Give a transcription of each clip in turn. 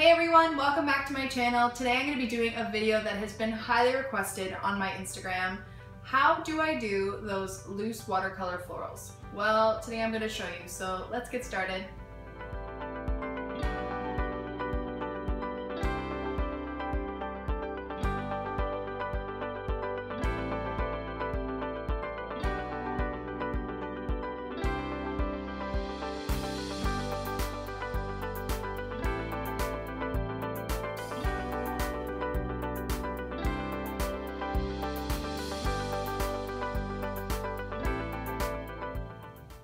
Hey everyone, welcome back to my channel. Today I'm going to be doing a video that has been highly requested on my Instagram. How do I do those loose watercolor florals? Well, today I'm going to show you, so let's get started.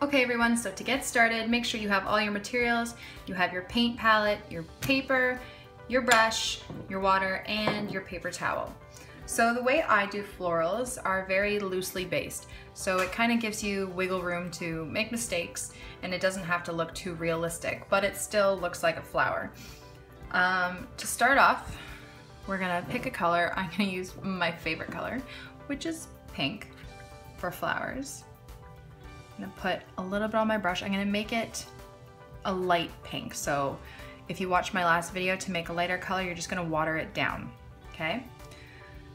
Okay everyone, so to get started, make sure you have all your materials. You have your paint palette, your paper, your brush, your water, and your paper towel. So the way I do florals are very loosely based. So it kind of gives you wiggle room to make mistakes, and it doesn't have to look too realistic, but it still looks like a flower. To start off, we're gonna pick a color. I'm gonna use my favorite color, which is pink for flowers. I'm gonna put a little bit on my brush. I'm gonna make it a light pink. So if you watched my last video, to make a lighter color, you're just gonna water it down, okay?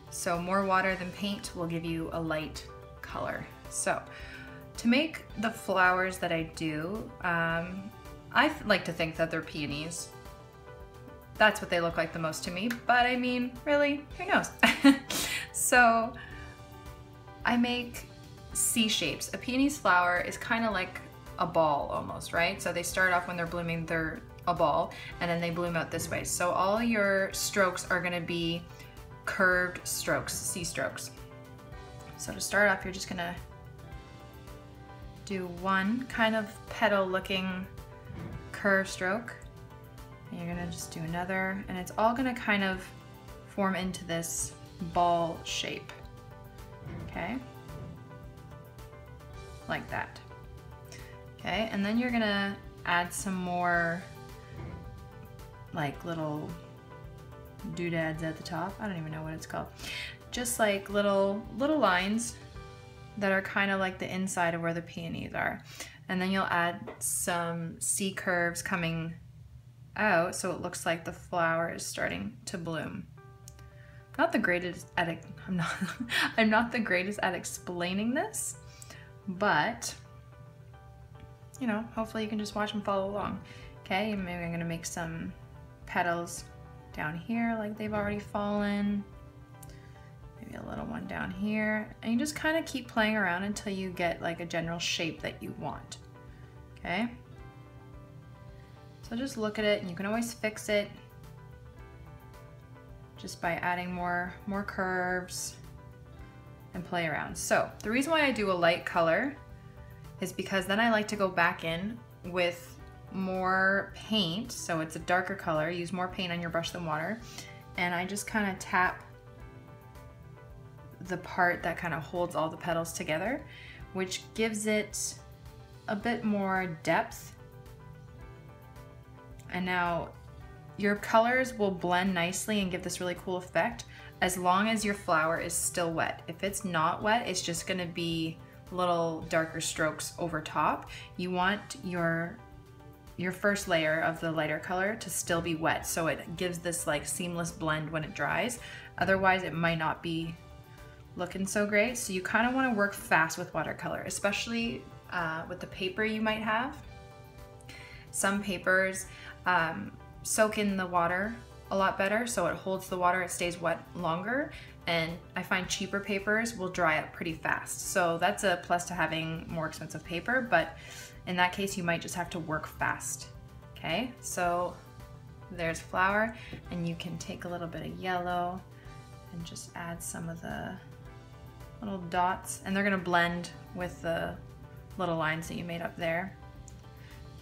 So more water than paint will give you a light color. So to make the flowers that I do, I like to think that they're peonies. That's what they look like the most to me, but I mean, really, who knows? So I make C shapes. A peony's flower is kind of like a ball almost, right? So they start off when they're blooming, they're a ball, and then they bloom out this way. So all your strokes are gonna be curved strokes, C strokes. So to start off, you're just gonna do one kind of petal looking curve stroke, and you're gonna just do another, and it's all gonna kind of form into this ball shape, okay? Like that. Okay, and then you're gonna add some more like little doodads at the top. I don't even know what it's called. Just like little lines that are kind of like the inside of where the peonies are. And then you'll add some C curves coming out so it looks like the flower is starting to bloom. I'm not the greatest at explaining this, but you know, hopefully you can just watch and follow along. Okay, and maybe I'm gonna make some petals down here like they've already fallen. Maybe a little one down here. And you just kind of keep playing around until you get like a general shape that you want. Okay? So just look at it, and you can always fix it just by adding more curves and play around. So the reason why I do a light color is because then I like to go back in with more paint, so it's a darker color. Use more paint on your brush than water, and I just kind of tap the part that kind of holds all the petals together, which gives it a bit more depth. And now your colors will blend nicely and give this really cool effect as long as your flower is still wet. If it's not wet, it's just gonna be little darker strokes over top. You want your first layer of the lighter color to still be wet, so it gives this like seamless blend when it dries. Otherwise it might not be looking so great. So you kind of want to work fast with watercolor, especially with the paper you might have. Some papers soak in the water a lot better, so it holds the water, it stays wet longer, and I find cheaper papers will dry up pretty fast. So that's a plus to having more expensive paper, but in that case you might just have to work fast. Okay, so there's flower, and you can take a little bit of yellow and just add some of the little dots, and they're gonna blend with the little lines that you made up there.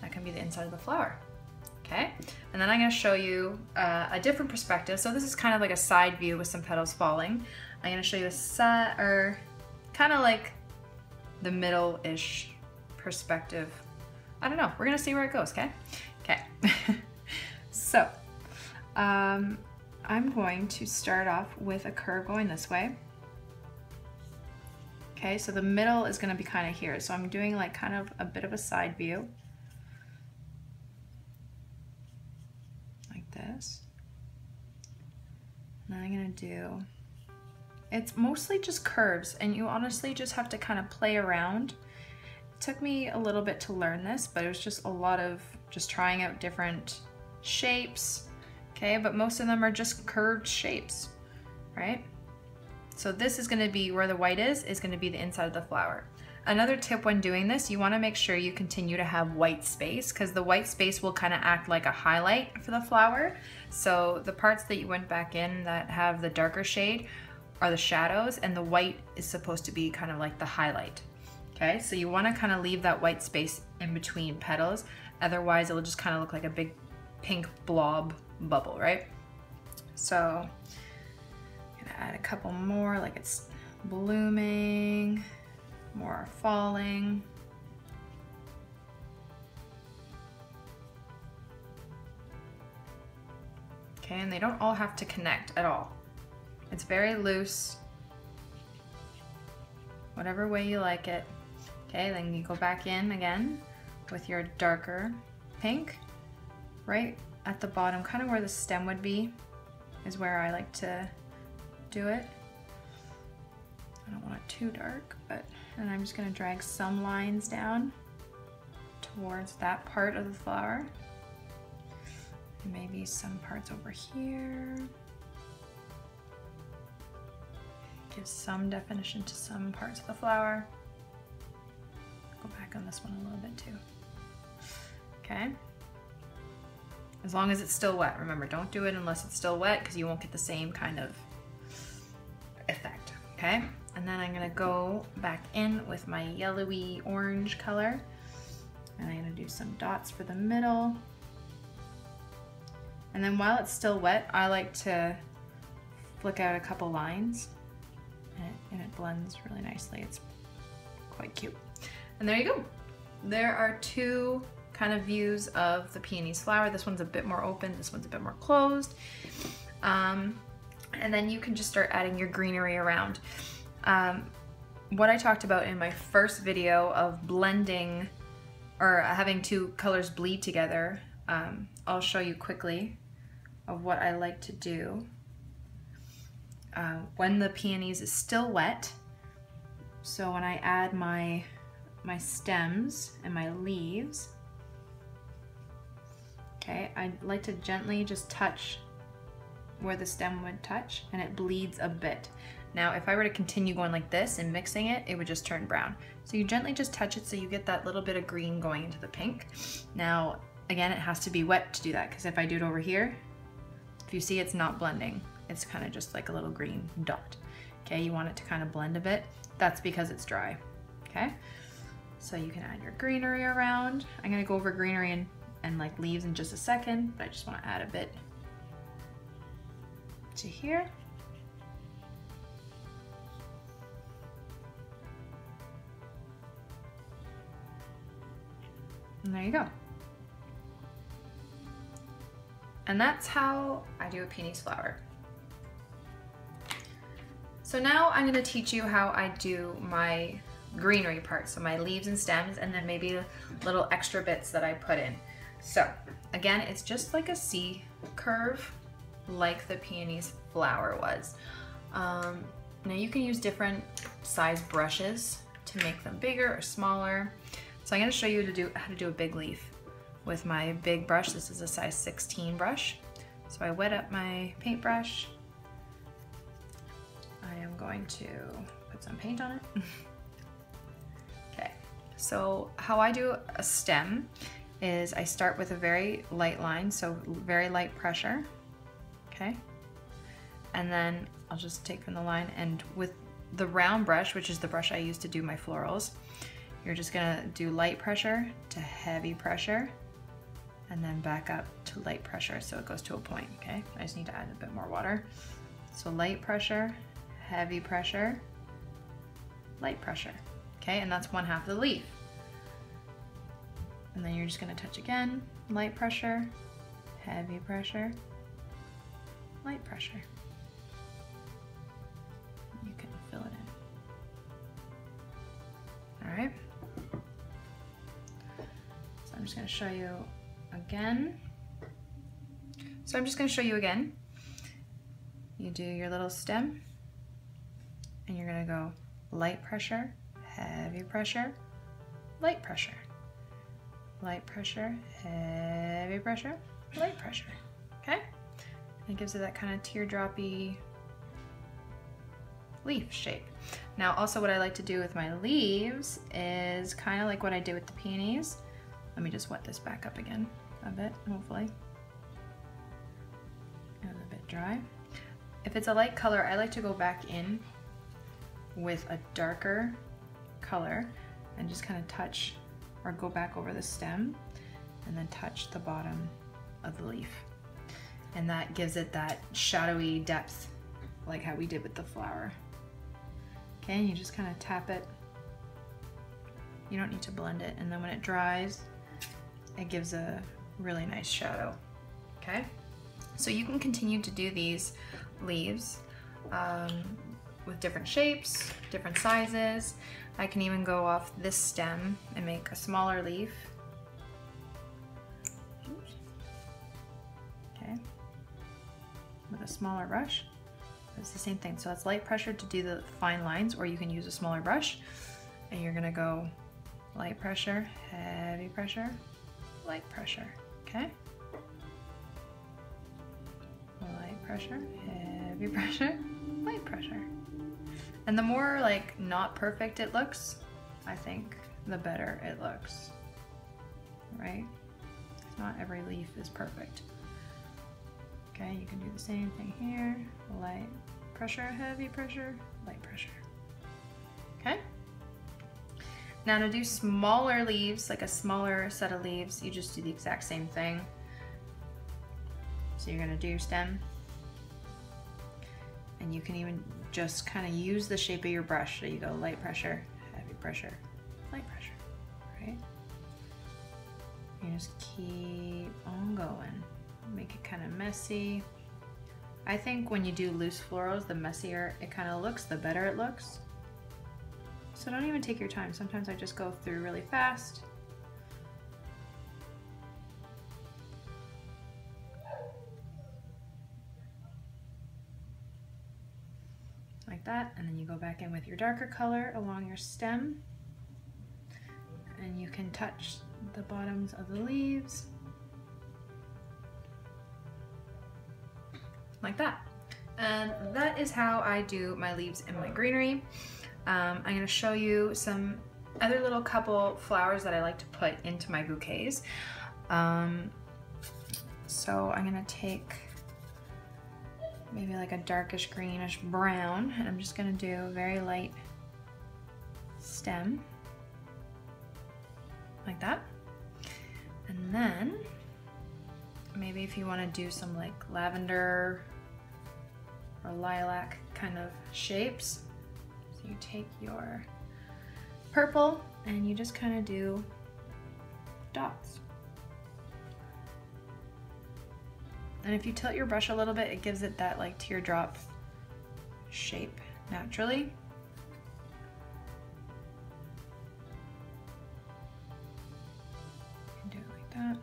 That can be the inside of the flower. Okay, and then I'm going to show you a different perspective. So this is kind of like a side view with some petals falling. I'm going to show you a side, or kind of like the middle-ish perspective. I don't know. We're going to see where it goes, okay? Okay. So I'm going to start off with a curve going this way. Okay, so the middle is going to be kind of here. So I'm doing like kind of a bit of a side view. this. And then I'm gonna do, it's mostly just curves, and you honestly just have to kind of play around. It took me a little bit to learn this, but it was just a lot of just trying out different shapes, okay? But most of them are just curved shapes, right? So this is gonna be where the white is gonna be the inside of the flower. Another tip when doing this, you wanna make sure you continue to have white space, because the white space will kind of act like a highlight for the flower. So the parts that you went back in that have the darker shade are the shadows, and the white is supposed to be kind of like the highlight. Okay, so you wanna kind of leave that white space in between petals, otherwise it'll just kind of look like a big pink blob bubble, right? So I'm gonna add a couple more, like it's blooming, more falling. Okay, and they don't all have to connect at all. It's very loose, whatever way you like it. Okay, then you go back in again with your darker pink. Right at the bottom, kind of where the stem would be, is where I like to do it. I don't want it too dark, but, and I'm just gonna drag some lines down towards that part of the flower. And maybe some parts over here. Give some definition to some parts of the flower. Go back on this one a little bit too. Okay. As long as it's still wet. Remember, don't do it unless it's still wet, because you won't get the same kind of effect, okay? And then I'm gonna go back in with my yellowy orange color, and I'm gonna do some dots for the middle. And then while it's still wet, I like to flick out a couple lines, and it blends really nicely. It's quite cute. And there you go. There are two kind of views of the peonies flower. This one's a bit more open, this one's a bit more closed. And then you can just start adding your greenery around. What I talked about in my first video of blending or having two colors bleed together, I'll show you quickly of what I like to do. When the peonies is still wet, so when I add my stems and my leaves, okay, I like to gently just touch where the stem would touch, and it bleeds a bit. Now, if I were to continue going like this and mixing it, it would just turn brown. So you gently just touch it so you get that little bit of green going into the pink. Now, again, it has to be wet to do that, because if I do it over here, if you see it's not blending, it's kind of just like a little green dot. Okay, you want it to kind of blend a bit. That's because it's dry, okay? So you can add your greenery around. I'm gonna go over greenery and like leaves in just a second, but I just want to add a bit to here. And there you go. And that's how I do a peonies flower. So now I'm going to teach you how I do my greenery part, so my leaves and stems, and then maybe little extra bits that I put in. So again, it's just like a C curve, like the peonies flower was. Now you can use different size brushes to make them bigger or smaller. So I'm going to show you how to do a big leaf with my big brush. This is a size 16 brush. So I wet up my paintbrush. I am going to put some paint on it. Okay, so how I do a stem is I start with a very light line, so very light pressure, okay? And then I'll just take from the line, and with the round brush, which is the brush I use to do my florals, you're just gonna do light pressure to heavy pressure, and then back up to light pressure so it goes to a point, okay? I just need to add a bit more water. So light pressure, heavy pressure, light pressure, okay? And that's 1/2 of the leaf. And then you're just gonna touch again, light pressure, heavy pressure, light pressure. You can fill it in. All right. So I'm just gonna show you again. So I'm just gonna show you again. You do your little stem and you're gonna go light pressure, heavy pressure, light pressure, light pressure, heavy pressure, light pressure, okay? And it gives it that kind of teardroppy leaf shape. Now also what I like to do with my leaves is kind of like what I did with the peonies. Let me just wet this back up again a bit, hopefully. And a bit dry. If it's a light color, I like to go back in with a darker color and just kind of touch or go back over the stem and then touch the bottom of the leaf. And that gives it that shadowy depth like how we did with the flower. Okay, and you just kind of tap it. You don't need to blend it. And then when it dries, it gives a really nice shadow, okay? So you can continue to do these leaves with different shapes, different sizes. I can even go off this stem and make a smaller leaf. Okay, with a smaller brush. It's the same thing. So it's light pressure to do the fine lines, or you can use a smaller brush. And you're gonna go light pressure, heavy pressure, light pressure, okay? Light pressure, heavy pressure, light pressure. And the more like not perfect it looks, I think the better it looks, right? Not every leaf is perfect. Okay, you can do the same thing here. Light pressure, heavy pressure, light pressure. Okay? Now to do smaller leaves, like a smaller set of leaves, you just do the exact same thing. So you're gonna do your stem. And you can even just kind of use the shape of your brush. So you go light pressure, heavy pressure, light pressure, right? You just keep on going. Make it kind of messy. I think when you do loose florals, the messier it kind of looks, the better it looks. So don't even take your time. Sometimes I just go through really fast. Like that, and then you go back in with your darker color along your stem. And you can touch the bottoms of the leaves. Like that. And that is how I do my leaves in my greenery. I'm going to show you some other little couple flowers that I like to put into my bouquets. So I'm going to take maybe like a darkish greenish brown, and I'm just going to do a very light stem like that. And then maybe if you want to do some like lavender or lilac kind of shapes. So you take your purple and you just kind of do dots. And if you tilt your brush a little bit, it gives it that like teardrop shape naturally. You can do it like that.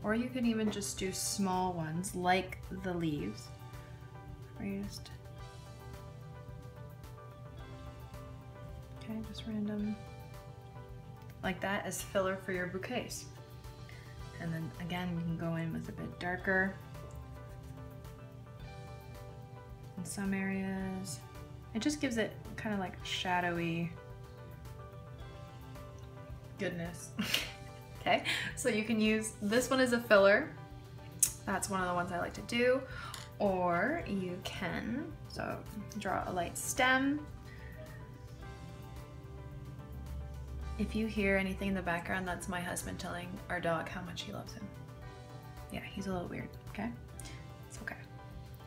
Or you can even just do small ones like the leaves. Or you just, okay, just random, like that as filler for your bouquets. And then again, you can go in with a bit darker in some areas. It just gives it kind of like shadowy goodness. Okay, so you can use this one as a filler. That's one of the ones I like to do. Or you can, so draw a light stem. If you hear anything in the background, that's my husband telling our dog how much he loves him. Yeah, he's a little weird, okay? It's okay,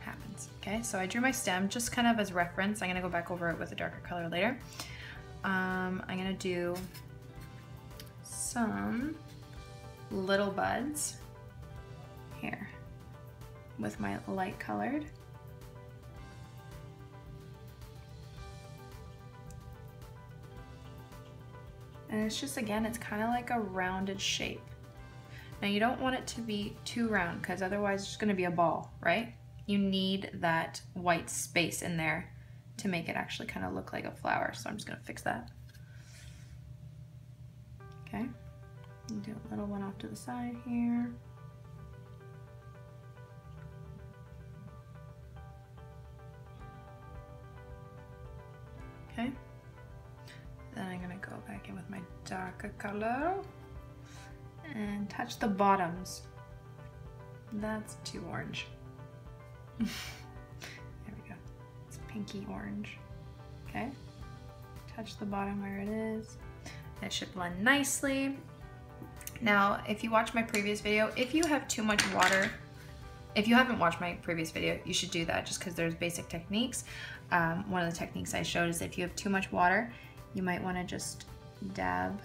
happens. Okay, so I drew my stem just kind of as reference. I'm gonna go back over it with a darker color later. I'm gonna do some little buds here with my light colored. And it's just, again, it's kind of like a rounded shape. Now you don't want it to be too round because otherwise it's just gonna be a ball, right? You need that white space in there to make it actually kind of look like a flower. So I'm just gonna fix that. Okay, do a little one off to the side here. Okay, then I'm gonna go back in with my darker color and touch the bottoms. That's too orange. There we go. It's pinky orange. Okay, touch the bottom where it is. It should blend nicely. Now, if you watch my previous video, if you have too much water, if you haven't watched my previous video, you should do that just because there's basic techniques. One of the techniques I showed is if you have too much water, you might want to just dab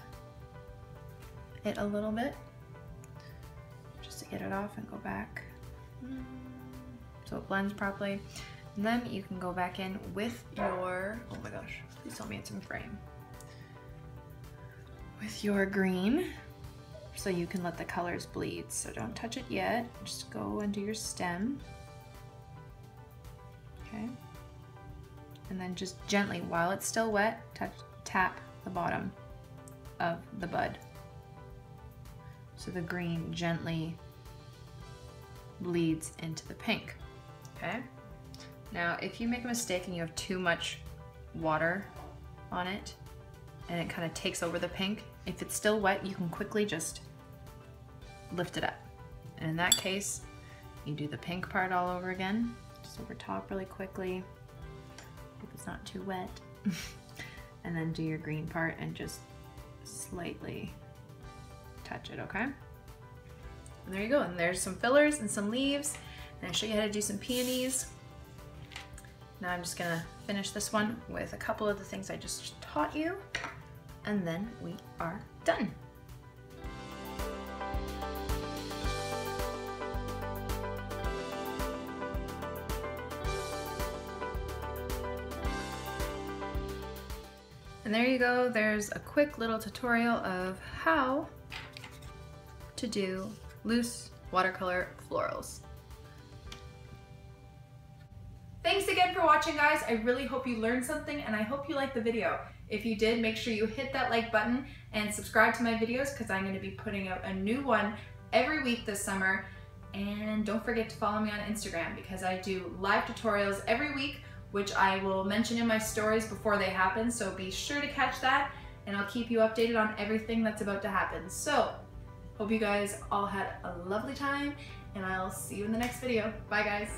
it a little bit just to get it off and go back so it blends properly. And then you can go back in with your, oh my gosh, please tell me it's in frame, with your green, so you can let the colors bleed. So don't touch it yet, just go into your stem. Okay, and then just gently, while it's still wet, tap the bottom of the bud so the green gently bleeds into the pink. Okay, now if you make a mistake and you have too much water on it and it kind of takes over the pink, if it's still wet, you can quickly just lift it up. And in that case, you do the pink part all over again, just over top really quickly, if it's not too wet. And then do your green part and just slightly touch it, okay? And there you go, and there's some fillers and some leaves, and I show you how to do some peonies. Now I'm just gonna finish this one with a couple of the things I just taught you, and then we are done. And there you go, there's a quick little tutorial of how to do loose watercolor florals. Thanks again for watching, guys. I really hope you learned something and I hope you liked the video. If you did, make sure you hit that like button and subscribe to my videos because I'm going to be putting out a new one every week this summer. And don't forget to follow me on Instagram because I do live tutorials every week, which I will mention in my stories before they happen, so be sure to catch that, and I'll keep you updated on everything that's about to happen. So, hope you guys all had a lovely time, and I'll see you in the next video. Bye, guys.